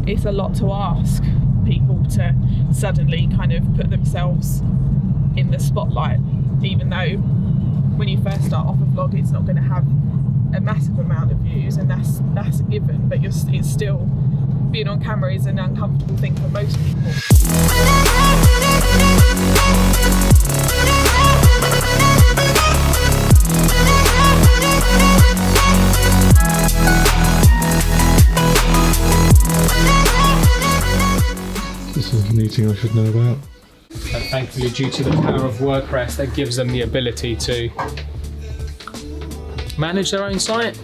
it's a lot to ask people to suddenly kind of put themselves in the spotlight, even though when you first start off a vlog, it's not going to have a massive amount of views, and that's a given, but it's still, being on camera is an uncomfortable thing for most people. This is a meeting I should know about. And thankfully, due to the power of WordPress, that gives them the ability to manage their own site.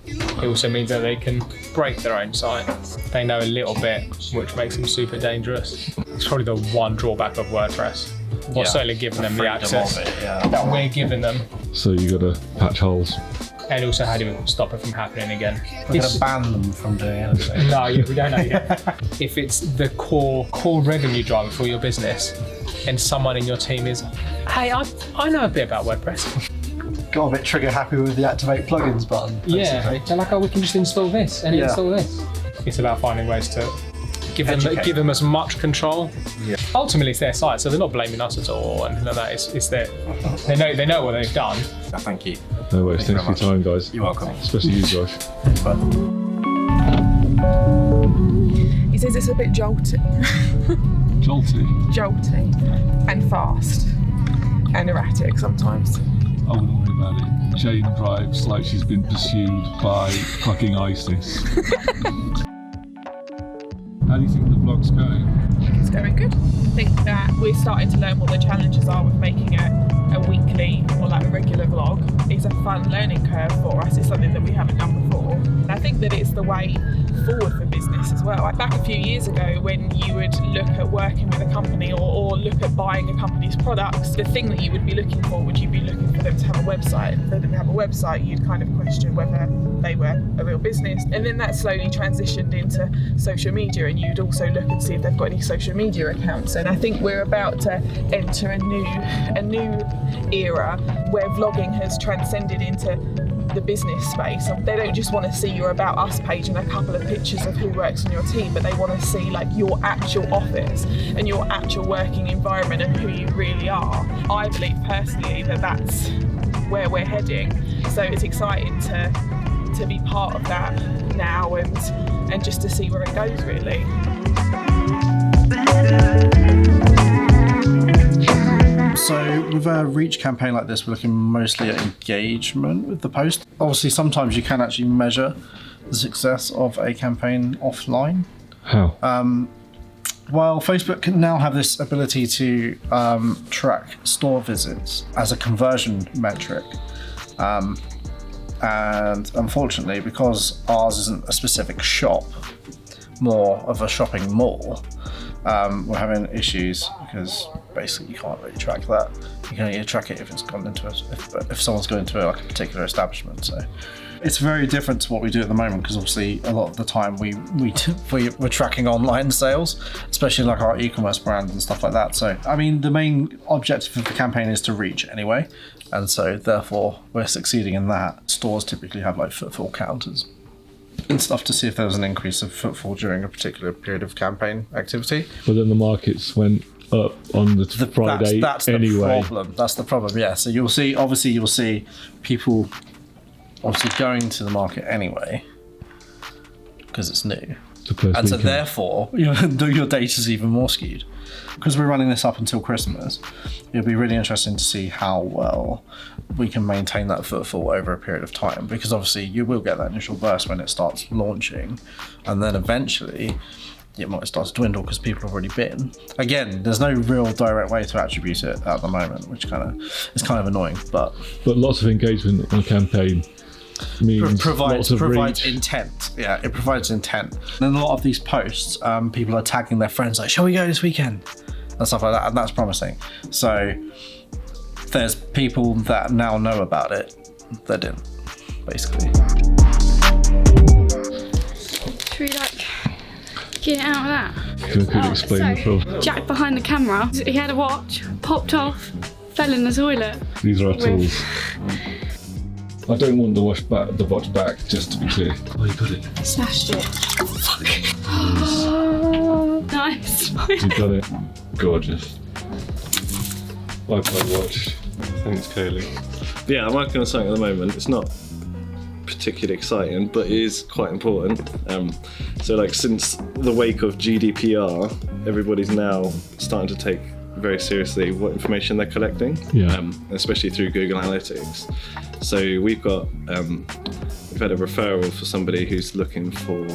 It also means that they can break their own site. They know a little bit, which makes them super dangerous. It's probably the one drawback of WordPress. Or certainly giving them the access that we're giving them. So you got to patch holes. And also, how do we stop it from happening again? We're going to ban them from doing anything. No, we don't know yet. If it's the core revenue driver for your business, and someone in your team is, hey, I know a bit about WordPress. Got a bit trigger happy with the activate plugins button. Basically. Yeah, they're like, oh, we can just install this and install this. It's about finding ways to give them as much control. Yeah. Ultimately, it's their site, so they're not blaming us at all or anything like that. It's their, they know what they've done. Thank you. No worries, thanks for your time, guys. You're welcome. Especially you, Josh. He says it's a bit jolty. Jolty and fast and erratic sometimes. I wouldn't worry about it. Jane drives like she's been pursued by fucking ISIS. How do you think the vlog's going? It's going good. I think that we're starting to learn what the challenges are with making a weekly or like a regular vlog. It's a fun learning curve for us. It's something that we haven't done before. And I think that it's the way forward for business as well. Like back a few years ago, when you would look at working with a company or look at buying a company's products, the thing that you would be looking for, would you be looking for them to have a website? If they didn't have a website, you'd kind of question whether they were a real business. And then that slowly transitioned into social media, and you'd also look and see if they've got any social media accounts. And I think we're about to enter a new era where vlogging has transcended into the business space. They don't just want to see your About Us page and a couple of pictures of who works on your team, but they want to see like your actual office and your actual working environment and who you really are. I believe personally that that's where we're heading. So it's exciting to be part of that now and just to see where it goes, really. So with a reach campaign like this, we're looking mostly at engagement with the post. Obviously, sometimes you can actually measure the success of a campaign offline. How? Well, Facebook can now have this ability to track store visits as a conversion metric. And unfortunately, because ours isn't a specific shop, more of a shopping mall, we're having issues because basically you can't really track that. You can only track it if it's gone into if someone's going to like a particular establishment. So it's very different to what we do at the moment, because obviously a lot of the time we're tracking online sales, especially like our e-commerce brands and stuff like that. So I mean, the main objective of the campaign is to reach anyway, and so therefore we're succeeding in that. Stores typically have like footfall counters and stuff to see if there was an increase of footfall during a particular period of campaign activity. But then the markets went up on the Friday that's anyway. The problem. That's the problem, yeah. So you'll see people obviously going to the market anyway because it's new. And so therefore your data's even more skewed. Because we're running this up until Christmas, it'll be really interesting to see how well we can maintain that footfall over a period of time, because obviously you will get that initial burst when it starts launching, and then eventually it might start to dwindle because people have already been. Again, there's no real direct way to attribute it at the moment, which is kind of annoying. But lots of engagement on a campaign means provides reach. intent. Yeah, it provides intent. And a lot of these posts, people are tagging their friends like, shall we go this weekend? And stuff like that, and that's promising. So there's people that now know about it that didn't, basically. Should we get it out of that? Can you explain the film? Jack behind the camera, he had a watch, popped off, fell in the toilet. These are our tools. I don't want the watch back just to be clear. Oh, you got it. Smashed it. Fuck. You've done it. Gorgeous. iPod watch. Thanks, Kayleigh. Yeah, I'm working on something at the moment. It's not particularly exciting, but it is quite important. So like since the wake of GDPR, everybody's now starting to take very seriously what information they're collecting, especially through Google Analytics. So we've had a referral for somebody who's looking for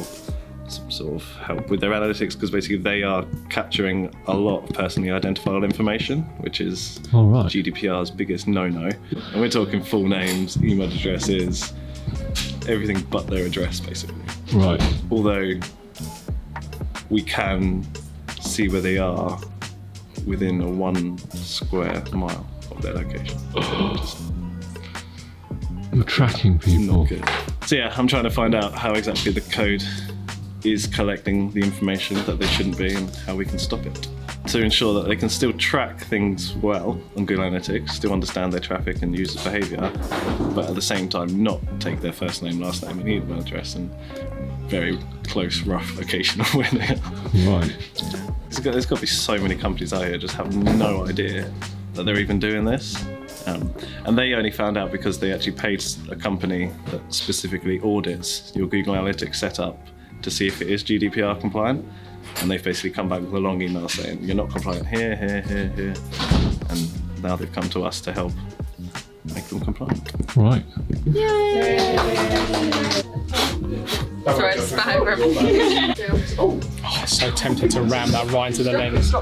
some sort of help with their analytics, because basically they are capturing a lot of personally identifiable information, which is GDPR's biggest no-no. And we're talking full names, email addresses, everything but their address, basically. Right. Although we can see where they are within a 1 square mile of their location. You're tracking people. Not good. So yeah, I'm trying to find out how exactly the code is collecting the information that they shouldn't be and how we can stop it. To ensure that they can still track things well on Google Analytics, still understand their traffic and user behaviour, but at the same time not take their first name, last name and email address and very close, rough location of where they are. Right. There's got to be so many companies out here just have no idea that they're even doing this. And they only found out because they actually paid a company that specifically audits your Google Analytics setup to see if it is GDPR compliant. And they've basically come back with a long email saying, you're not compliant here, here, here, here. And now they've come to us to help make them compliant. Right. Sorry, I spat over everything. Oh, so tempted to ram that right into the lens.